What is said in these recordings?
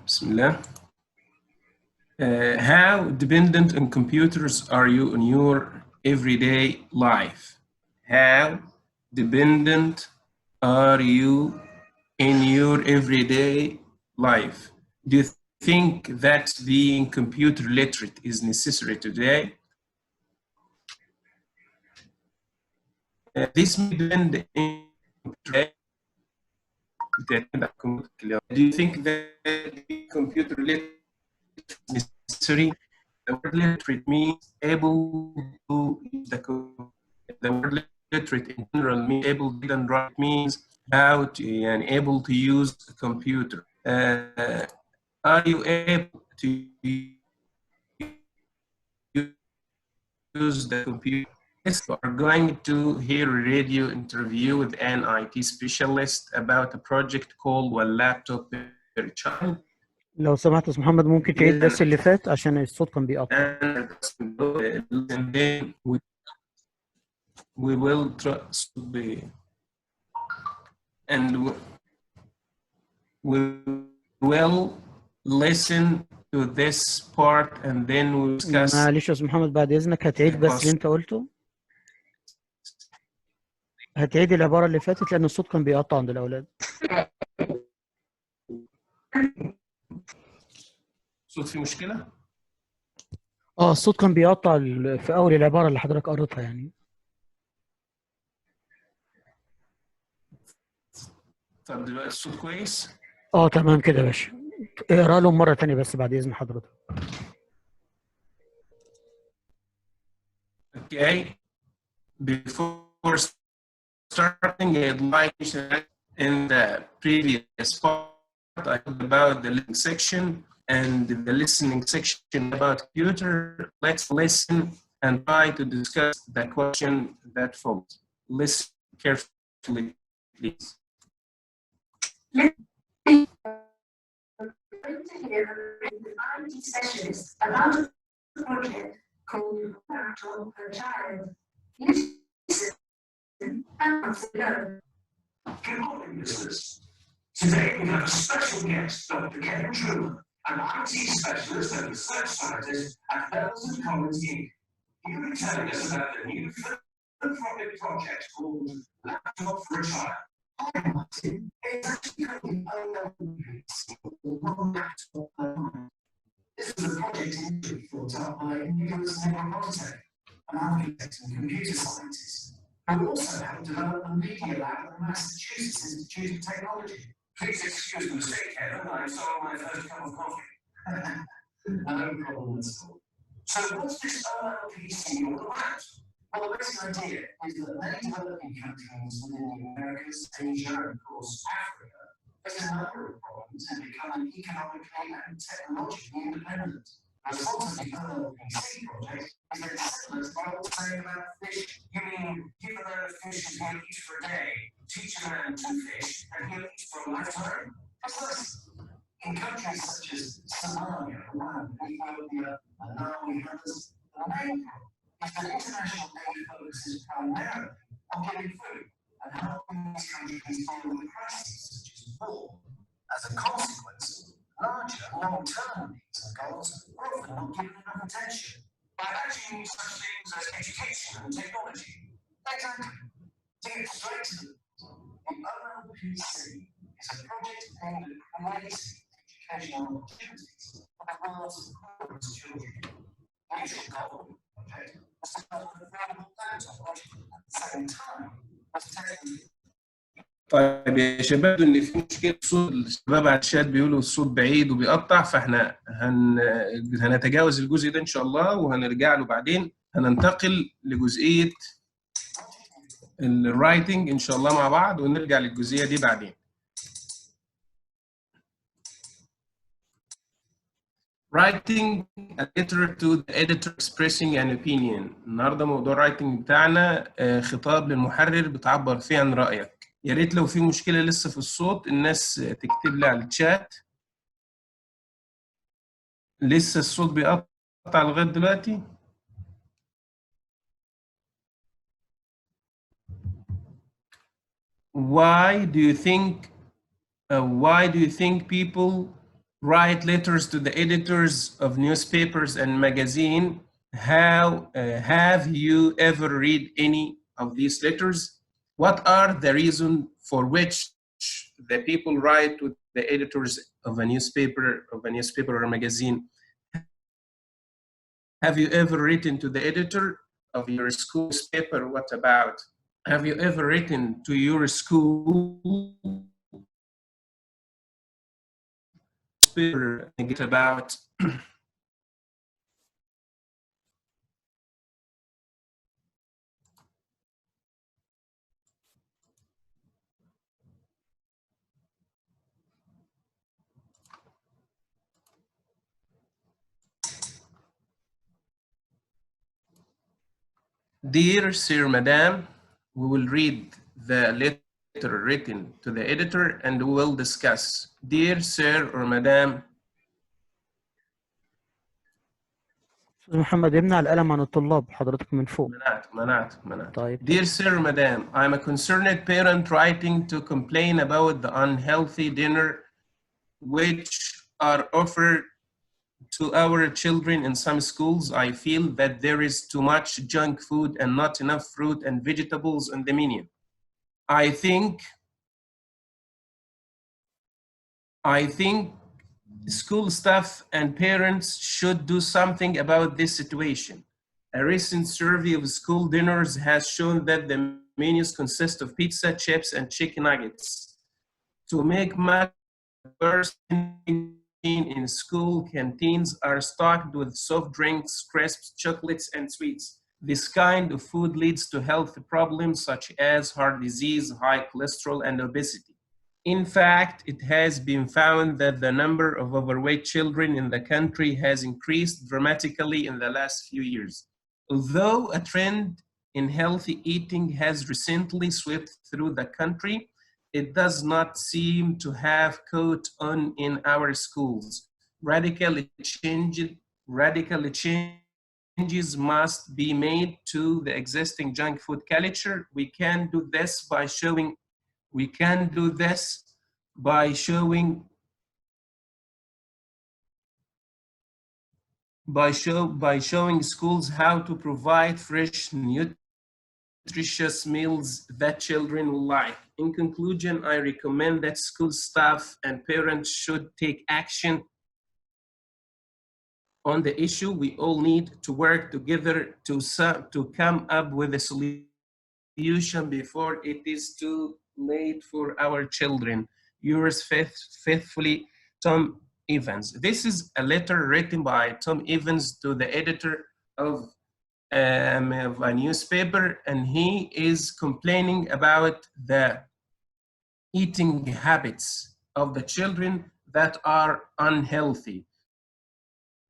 بسم الله. How dependent on computers are you in your everyday life? How dependent are you in your everyday life? Do you think that being computer literate is necessary today? This may depend on do you think that computer literate is necessary? The word literate means able to use the computer. The word literate in general means able to read and write, means how to and able to use a computer. Are you able to use the computer? Yes, we are going to hear a radio interview with an IT specialist about a project called One Laptop Per Child. لو سمحت يا أستاذ محمد ممكن تعيد بس اللي فات عشان الصوت كان بيقطع. And then we will try and we will listen to this part and then we'll discuss. معلش يا أستاذ محمد بعد إذنك هتعيد بس اللي أنت قلته. هتعيد العبارة اللي فاتت لأن الصوت كان بيقطع عند الأولاد. الصوت فيه مشكلة؟ الصوت كان بيقطع في أول العبارة اللي حضرتك قريتها يعني. طب دلوقتي الصوت كويس؟ تمام كده يا باشا. اقرا لهم مرة تانية بس بعد إذن حضرتك. Okay. Before starting, I'd like to say in the previous part, I talked about the listening section and the listening section about computer. Let's listen and try to discuss the question that follows. Listen carefully, please. Specialist about a project called Laptop Per Child. Listen and answer below. Good morning, listeners. Today we have a special guest, Dr. Kevin Truman, an IT specialist and research scientist at Elson Collins Inc. He will be telling us about the new philanthropic project called Laptop for a Child. Hi, Martin. It's actually called One Laptop Per Child. This was a project initially thought up by Nicholas Negroponte, an architect and computer scientist, who also helped develop a media lab at the Massachusetts Institute of Technology. Please excuse the mistake, Kevin. I saw my first cup of coffee. No problem at all. So what's this OLPC all about? Well, the basic idea is that many developing countries within the Americas, Asia, and of course Africa face a number of problems in becoming economically and technologically independent. The result of the OLPC project is very similar to what I was saying about fish. You mean give a man a fish and he'll eat for a day, teach a man to fish and he'll eat for a lifetime? Precisely. In countries such as Somalia, Rwanda, Ethiopia, and now we have this, the main problem is that international aid focuses primarily on giving food and helping these countries deal with crises such as war. As a consequence, larger long-term needs and goals are often not given enough attention. By that you mean such things as education and technology. Exactly. To get straight to the OLPC is a project aimed at creating educational opportunities for the world's poorest children. The initial goal of the project was to develop an affordable laptop project at the same time as taking. طيب يا شباب ان في مشكله صوت، الشباب على الشات بيقولوا الصوت بعيد وبيقطع، فاحنا هنتجاوز الجزء ده ان شاء الله وهنرجع له بعدين. هننتقل لجزئيه الرايتنج ان شاء الله مع بعض ونرجع للجزئيه دي بعدين. Writing a letter to the editor expressing an opinion. النهارده موضوع الرايتنج بتاعنا خطاب للمحرر بتعبر فيه عن رأيك. يا ريت لو في مشكلة لسه في الصوت الناس تكتب لي على الشات. لسه الصوت بيقطع لغاية دلوقتي؟ Why do you think people write letters to the editors of newspapers and magazine. Have you ever read any of these letters? What are the reasons for which the people write to the editors of a newspaper or a magazine? Have you ever written to the editor of your school newspaper? What about? Have you ever written to your school newspaper about? Dear Sir, Madam, we will read the letter written to the editor and we will discuss. Dear Sir or Madam. أستاذ محمد يمنع القلم عن الطلاب حضرتك من فوق. منعت. طيب. Dear Sir or Madam, I'm a concerned parent writing to complain about the unhealthy dinner which are offered to our children in some schools. I feel that there is too much junk food and not enough fruit and vegetables on the menu. I think school staff and parents should do something about this situation. A recent survey of school dinners has shown that the menus consist of pizza, chips, and chicken nuggets. To make matters worse, in school canteens are stocked with soft drinks, crisps, chocolates, and sweets. This kind of food leads to health problems such as heart disease, high cholesterol, and obesity. In fact, it has been found that the number of overweight children in the country has increased dramatically in the last few years. Although a trend in healthy eating has recently swept through the country, it does not seem to have caught on in our schools. Radical changes must be made to the existing junk food culture. We can do this by showing schools how to provide fresh, nutritious meals that children will like. In conclusion, I recommend that school staff and parents should take action on the issue. We all need to work together to come up with a solution before it is too late for our children. Yours faithfully, Tom Evans. This is a letter written by Tom Evans to the editor of a newspaper, and he is complaining about the eating habits of the children that are unhealthy.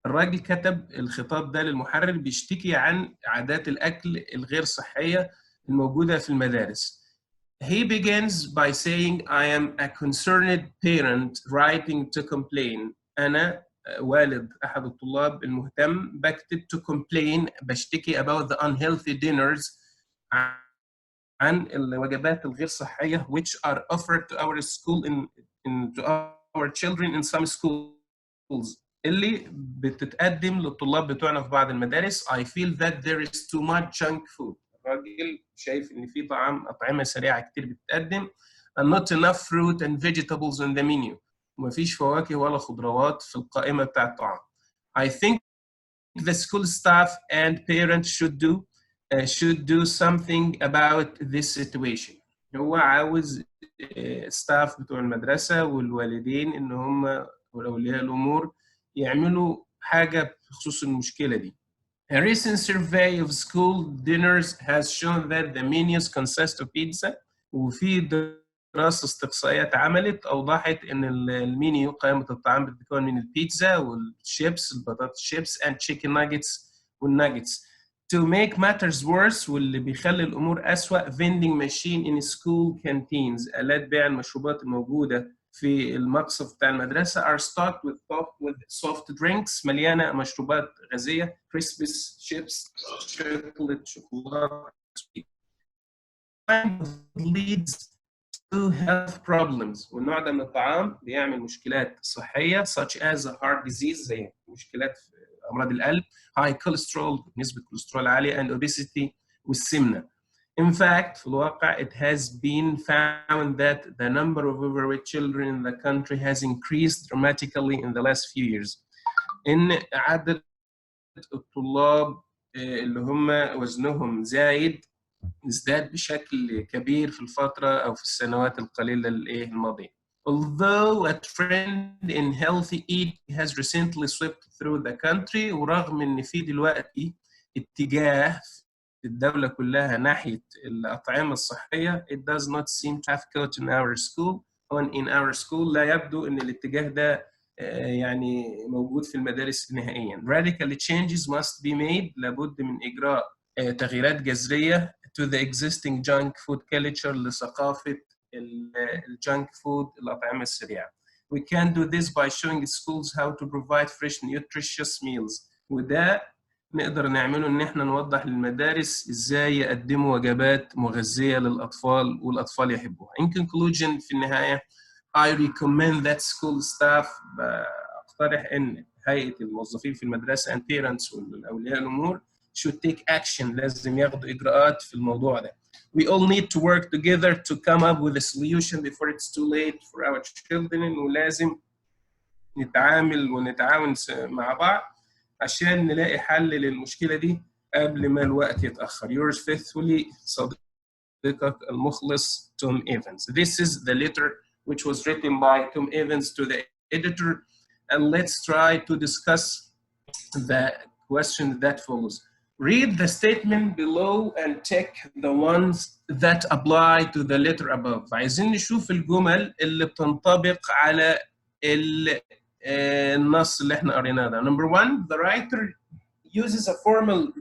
الراجل كتب الخطاب ده للمحرر بيشتكي عن عادات الأكل الغير صحية الموجودة في المدارس. He begins by saying, I am a concerned parent writing to complain. أنا والد أحد الطلاب المهتم بكتب to complain بشتكي about the unhealthy dinners عن الوجبات الغير صحية which are offered to our school to our children in some schools اللي بتتقدم للطلاب بتوعنا في بعض المدارس. I feel that there is too much junk food. الراجل شايف ان في أطعمة سريعة كتير بتتقدم and not enough fruit and vegetables on the menu. ومفيش فواكه ولا خضروات في القائمة بتاع الطعام. I think the school staff and parents should do something about this situation. هو عاوز staff بتوع المدرسة والوالدين ان هم وأولياء الأمور يعملوا حاجة بخصوص المشكلة دي. A recent survey of school dinners has shown that the menus consist of pizza. وفي دراسة استقصائية اتعملت أوضحت إن المنيو قائمة الطعام بتتكون من البيتزا والشيبس البطاطس شيبس and chicken nuggets والناجتس. To make matters worse واللي بيخلي الأمور أسوأ vending machine in school canteens آلات بيع المشروبات الموجودة في المقصف بتاع المدرسة are stocked with soft drinks مليانة مشروبات غازية crisps, chips, chocolate, شوكولاتة leads health problems. والنوع ده من الطعام بيعمل مشكلات صحية such as heart disease زي مشكلات في أمراض القلب, high cholesterol نسبة كوليسترول عالية, and obesity والسمنة. In fact, في الواقع it has been found that the number of overweight children in the country has increased dramatically in the last few years. إن عدد الطلاب اللي هم وزنهم زايد ازداد بشكل كبير في الفترة أو في السنوات القليلة الماضية. Although a trend in healthy eating has recently swept through the country, ورغم إن في دلوقتي اتجاه في الدولة كلها ناحية الأطعمة الصحية, it does not seem to have caught in our school. in our school لا يبدو إن الاتجاه ده يعني موجود في المدارس نهائياً. Radical changes must be made. لابد من إجراء تغييرات جذرية to the existing junk food culture, لثقافة الجانك فود, الأطعمة السريعة. We can do this by showing schools how to provide fresh nutritious meals. وده نقدر نعمله إن إحنا نوضح للمدارس إزاي يقدموا وجبات مغذية للأطفال والأطفال يحبوها. In conclusion, في النهاية, I recommend that school staff, أقترح إن هيئة الموظفين في المدرسة and parents والأولياء الأمور should take action. لازم ياخدوا إجراءات في الموضوع ده. We all need to work together to come up with a solution before it's too late for our children. ولازم نتعامل ونتعاون مع بعض عشان نلاقي حل للمشكلة دي قبل ما الوقت يتأخر. Yours faithfully, صديقك المخلص, Tom Evans. This is the letter which was written by Tom Evans to the editor. And let's try to discuss the question that follows. Read the statement below and check the ones that apply to the letter above. عايزين نشوف الجمل اللي بتنطبق على النص اللي احنا قريناه ده. Number one, the writer uses a formal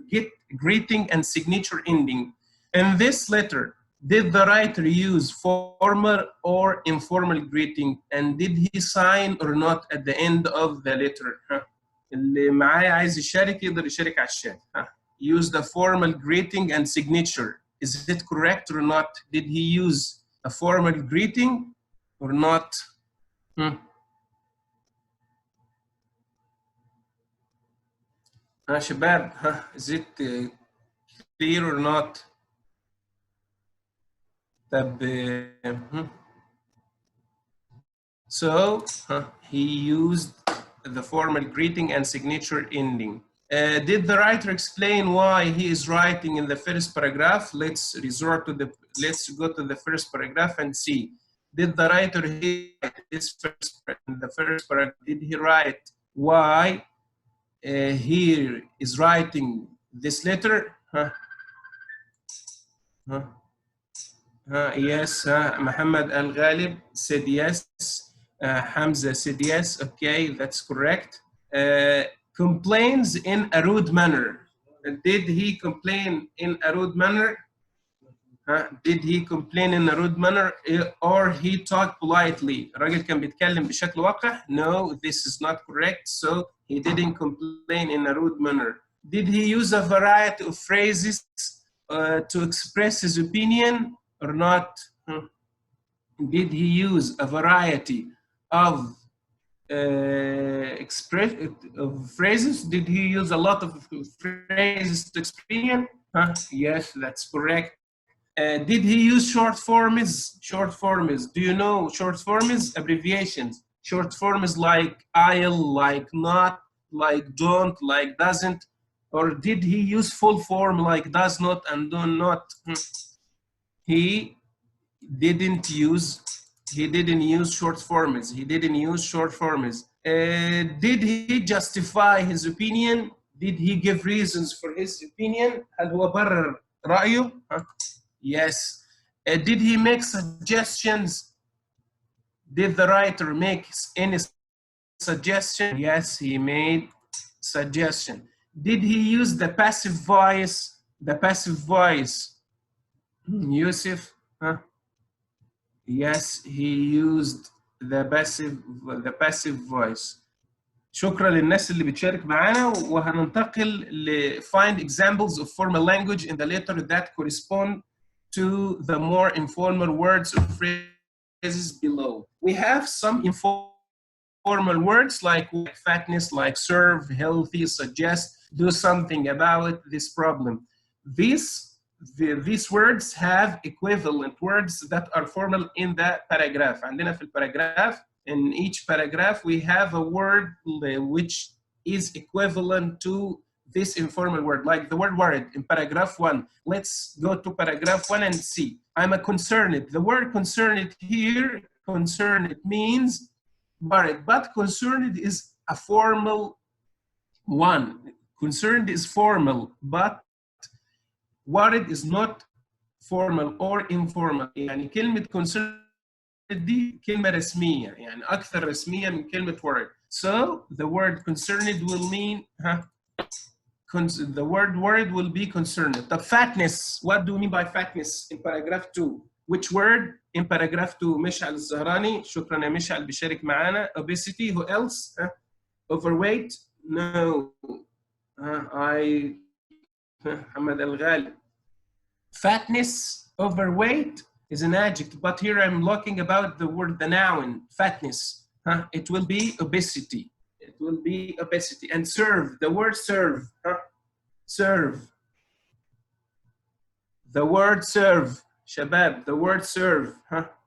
greeting and signature ending. In this letter, did the writer use formal or informal greeting, and did he sign or not at the end of the letter? اللي معايا عايز يشارك يقدر يشارك على الشات. Use the formal greeting and signature. Is it correct or not? Did he use a formal greeting or not? شباب, is it clear or not? طب So he used the formal greeting and signature ending. Did the writer explain why he is writing in the first paragraph? Let's go to the first paragraph and see. Did the writer write this in the first paragraph? Did he write why he is writing this letter? Yes, Muhammad Al-Ghalib said yes. Hamza said yes. Okay, that's correct. Complains in a rude manner. Did he complain in a rude manner? Did he complain in a rude manner or he talked politely? الراجل كان بيتكلم بشكل وقح. No, this is not correct. So he didn't complain in a rude manner. Did he use a variety of phrases to express his opinion or not? Did he use a variety of phrases? Did he use a lot of phrases to explain? Yes, that's correct. Did he use short forms? Short forms. Do you know short forms? Abbreviations. Short forms like I'll, like not, like don't, like doesn't. Or did he use full form like does not and do not? He didn't use short forms. He didn't use short forms. Did he justify his opinion? Did he give reasons for his opinion? هل هو برر رأيه? Yes. Did he make suggestions? Did the writer make any suggestion? Yes, he made suggestion. Did he use the passive voice? The passive voice. Yusuf? Yes, he used the passive voice. شكرا للناس اللي بتشارك معانا, وهننتقل ل find examples of formal language in the letter that correspond to the more informal words or phrases phrases below. We have some informal words like fatness, like serve, healthy, suggest, do something about this problem. These words have equivalent words that are formal in the paragraph. عندنا في الباراجراف, in each paragraph, we have a word which is equivalent to this informal word, like the word worried in paragraph 1. Let's go to paragraph 1 and see. I'm a concerned. The word concerned here, concerned means worried, but concerned is a formal one. Concerned is formal, but worried is not formal or informal. يعني كلمة concerned دي كلمة رسمية، يعني أكثر رسمية من كلمة worried. So the word concerned will mean the word worried will be concerned. The fatness, what do you mean by fatness in paragraph 2? Which word in paragraph 2? مشعل الزهراني، شكرا يا مشعل بيشارك معانا. Obesity, who else? Overweight? No. محمد الغالي. Fatness, overweight is an adjective, but here I'm looking about the word, the noun, fatness. It will be obesity. It will be obesity. And serve, the word serve. Serve. The word serve. Shabab, the word serve.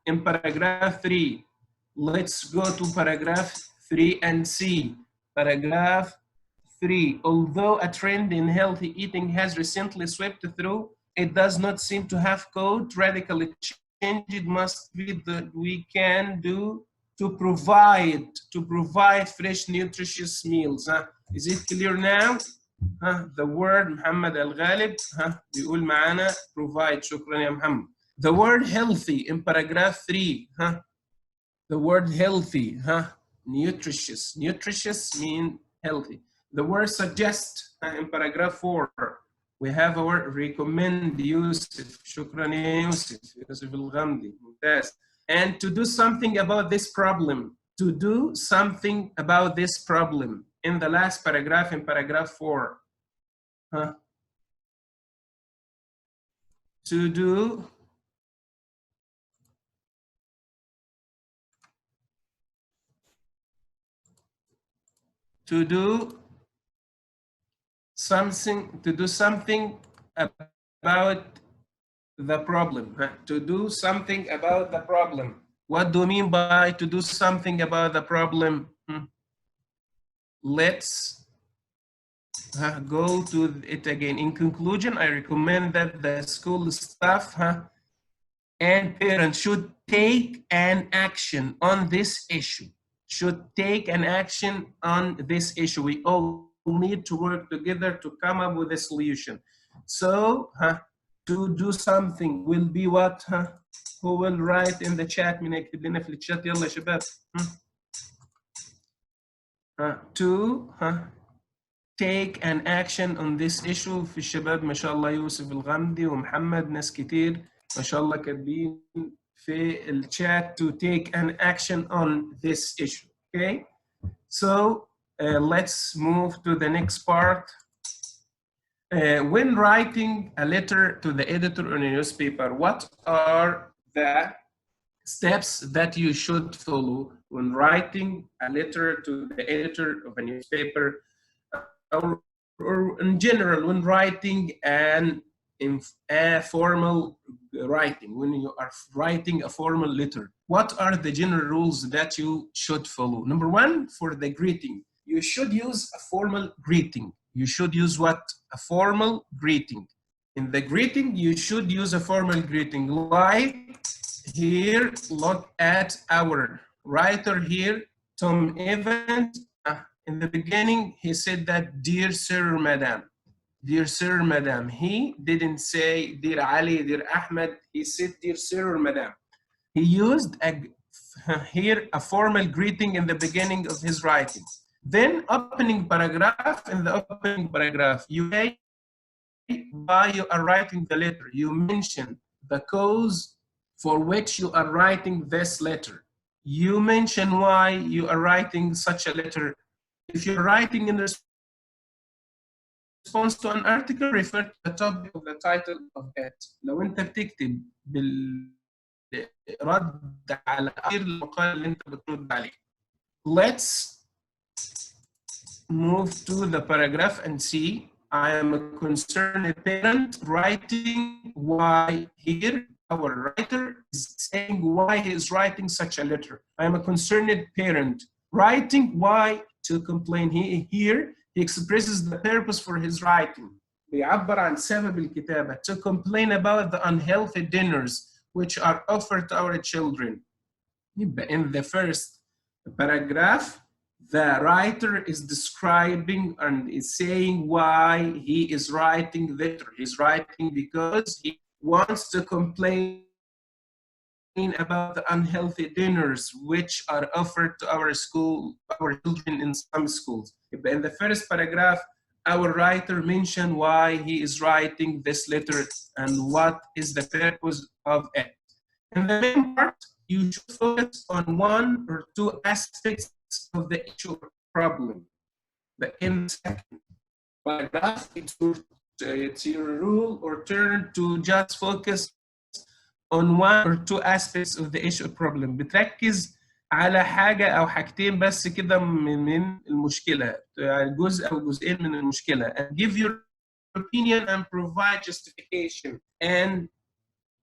In paragraph 3. Let's go to paragraph 3 and see. Paragraph 3. Although a trend in healthy eating has recently swept through, it does not seem to have caused radical change. It must be that we can do to provide fresh, nutritious meals. Is it clear now? The word محمد الغالب بيقول معانا provide. شكرا يا محمد. The word healthy in paragraph 3. The word healthy, nutritious. Nutritious mean healthy. The word suggest in paragraph 4. We have a word recommend. يوسف. شكرا يا يوسف. يوسف الغامدي. ممتاز. And to do something about this problem. To do something about this problem. In the last paragraph, in paragraph 4. To do something about the problem. To do something about the problem. What do you mean by to do something about the problem? Let's go to it again. In conclusion, I recommend that the school staff and parents should take an action on this issue. Should take an action on this issue. We all need to work together to come up with a solution. So, to do something will be what? Who will write in the chat? مين يكتب لنا في الشات؟ يلا يا شباب. To take an action on this issue. في الشباب ما شاء الله يوسف الغامدي ومحمد، ناس كتير ما شاء الله كاتبين في الشات to take an action on this issue. Okay, so let's move to the next part. When writing a letter to the editor in a newspaper, what are the steps that you should follow when writing a letter to the editor of a newspaper, or in general when writing a formal writing, when you are writing a formal letter? What are the general rules that you should follow? Number 1, for the greeting, you should use a formal greeting. You should use what? A formal greeting. In the greeting, you should use a formal greeting. Like here, look at our writer here, Tom Evans. In the beginning, he said that, dear sir, madam. Dear sir, madam. He didn't say, dear Ali, dear Ahmed. He said, dear sir, madam. He used here a formal greeting in the beginning of his writing. Then opening paragraph, in the opening paragraph, you say why you are writing the letter. You mention the cause for which you are writing this letter. You mention why you are writing such a letter. If you're writing in response to an article, refer to the topic of the title of it. لو أنت بتكتب رد على غير المقال اللي انت بترد عليه. Let's move to the paragraph and see. I am a concerned parent writing why here our writer is saying why he is writing such a letter. I am a concerned parent writing why to complain. Here he expresses the purpose for his writing. بيعبر عن سبب الكتابة. To complain about the unhealthy dinners which are offered to our children. In the first paragraph, the writer is describing and is saying why he is writing the letter. He's writing because he wants to complain about the unhealthy dinners which are offered to our children in some schools. In the first paragraph, our writer mentioned why he is writing this letter and what is the purpose of it. In the main part, you should focus on one or two aspects of the issue or problem. But in the second paragraph, it's your rule or turn to just focus on one or two aspects of the issue or problem. بتركز على حاجة أو حاجتين بس كده من المشكلة، جزء أو جزئين من المشكلة. And give your opinion and provide justification. And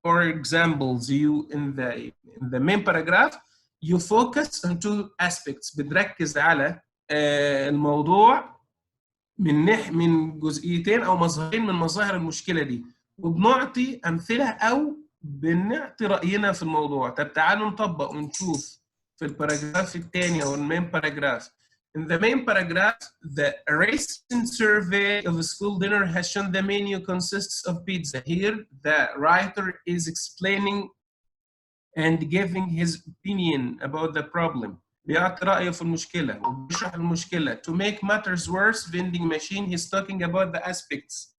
for examples, you in the main paragraph, you focus on two aspects. بتركز على الموضوع من جزئيتين أو مظهرين من مظاهر المشكلة دي، وبنعطي أمثلة أو بنعطي رأينا في الموضوع. طب تعالوا نطبق ونشوف في الباراجراف الثاني أو المين باراجراف. In the main paragraph, the recent survey of a school dinner has shown the menu consists of pizza. Here, the writer is explaining and giving his opinion about the problem. بيعطي رأيه في المشكلة وبيشرح المشكلة. To make matters worse, vending machine, he's talking about the aspects.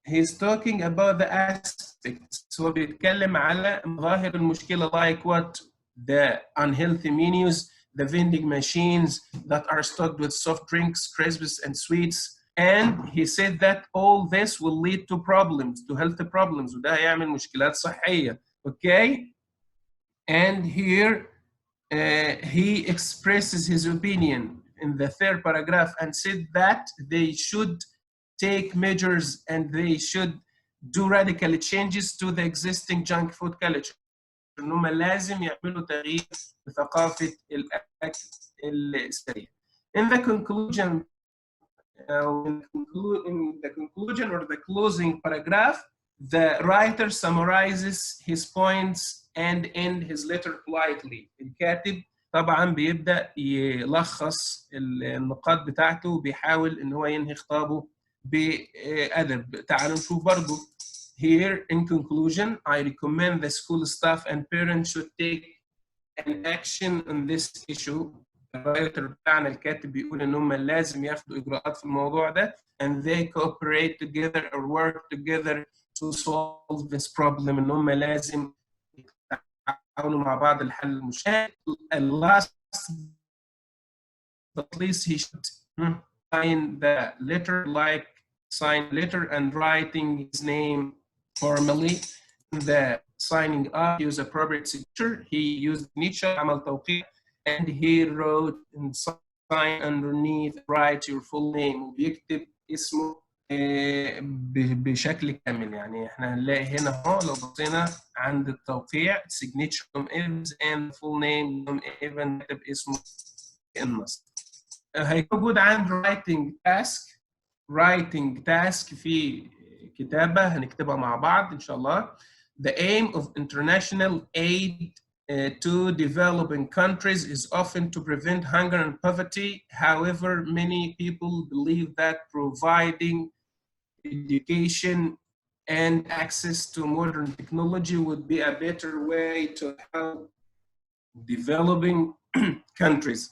He's talking about the aspects. هو بيتكلم على مظاهر المشكلة like what? The unhealthy menus, the vending machines that are stocked with soft drinks, crisps, and sweets. And he said that all this will lead to problems, to health problems. وده هيعمل مشكلات صحية. Okay? And here he expresses his opinion in the third paragraph and said that they should take measures and they should do radical changes to the existing junk food culture. إنهم لازم يعملوا تغيير بثقافة الأكل السريع. In the conclusion or the closing paragraph, the writer summarizes his points and end his letter politely. الكاتب طبعا بيبدأ يلخص النقاط بتاعته وبيحاول إن هو ينهي خطابه بأدب. تعالوا نشوف برضو. Here, in conclusion, I recommend the school staff and parents should take an action on this issue. الرايتر بتاعنا الكاتب بيقول إن هم لازم ياخدوا إجراءات في الموضوع ده and they cooperate together or work together to solve this problem. إن هم لازم يتعاونوا مع بعض لحل المشكلة. Last but least, he should sign the letter like sign letter and writing his name formally. The signing up, use appropriate signature. He used initial عمل توقيع and he wrote and sign underneath, write your full name. وبيكتب اسمه بشكل كامل. يعني احنا هنلاقي هنا اهو لو بصينا عند التوقيع signature from Evans and full name from Evans كتب اسمه النص. هيكون موجود عند writing task في كتابة هنكتبها مع بعض إن شاء الله. The aim of international aid to developing countries is often to prevent hunger and poverty. However, many people believe that providing education and access to modern technology would be a better way to help developing countries.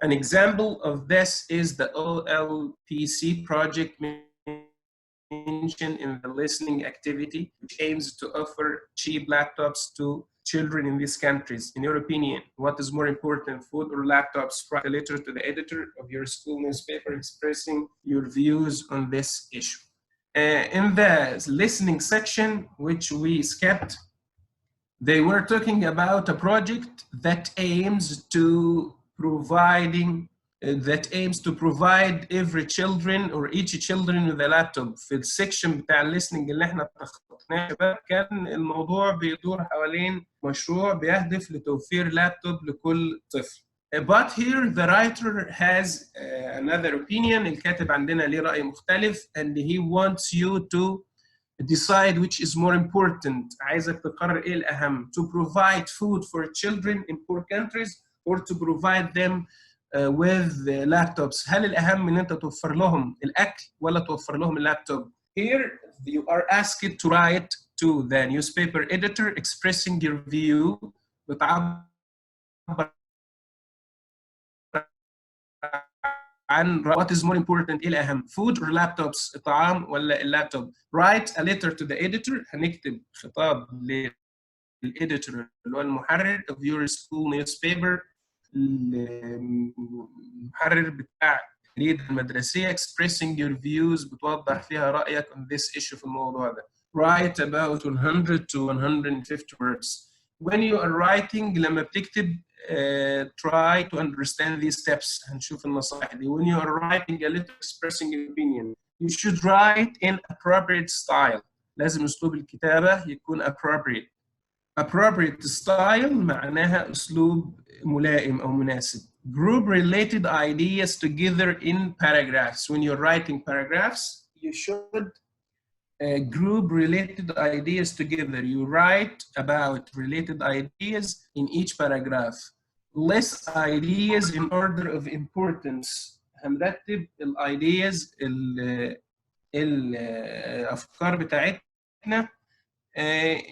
An example of this is the OLPC project mentioned in the listening activity, which aims to offer cheap laptops to children in these countries. In your opinion, what is more important, food or laptops? Write a letter to the editor of your school newspaper expressing your views on this issue. In the listening section, which we skipped, They were talking about a project that aims to provide every children or each children with a laptop. في السكشن بتاع الليسننج اللي احنا تخططناه كان الموضوع بيدور حوالين مشروع بيهدف لتوفير لابتوب لكل طفل. But here the writer has another opinion. الكاتب عندنا ليه رأي مختلف and he wants you to decide which is more important. عايزك تقرر ايه الأهم. To provide food for children in poor countries or to provide them with laptops. هل الأهم إن أنت توفر لهم الأكل ولا توفر لهم اللابتوب؟ Here you are asked to write to the newspaper editor expressing your view. بتعبر عن what is more important، ايه الاهم، food or laptops، الطعام ولا اللابتوب. Write a letter to the editor. هنكتب خطاب للإديتور اللي هو المحرر of your school newspaper، المحرر بتاع الجريدة المدرسية، expressing your views، بتوضح فيها رأيك on this issue في الموضوع ده. Write about 100 to 150 words. When you are writing لما بتكتب try to understand these steps. هنشوف النصائح دي. When you are writing a letter expressing your opinion, you should write in appropriate style. لازم أسلوب الكتابة يكون appropriate. Appropriate style معناها أسلوب ملائم أو مناسب. Group related ideas together in paragraphs. When you're writing paragraphs, you should group related ideas together. You write about related ideas in each paragraph. List ideas in order of importance. هنرتب ideas الأفكار بتاعتنا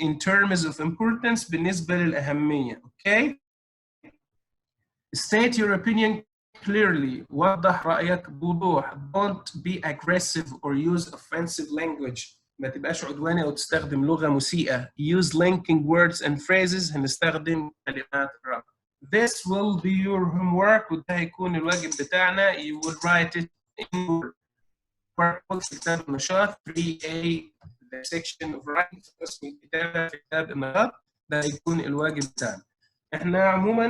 in terms of importance بالنسبة للأهمية. Okay? State your opinion clearly. وضح رأيك بوضوح. Don't be aggressive or use offensive language. ما تبقاش عدواني أو تستخدم لغة مسيئة. Use linking words and phrases. هنستخدم كلمات الربط. This will be your homework. وده هيكون الواجب بتاعنا. You will write it in your workbook في كتاب النشاط 3A. The section of writing قسم الكتابة في كتاب النشاط. ده هيكون الواجب بتاعنا. احنا عموما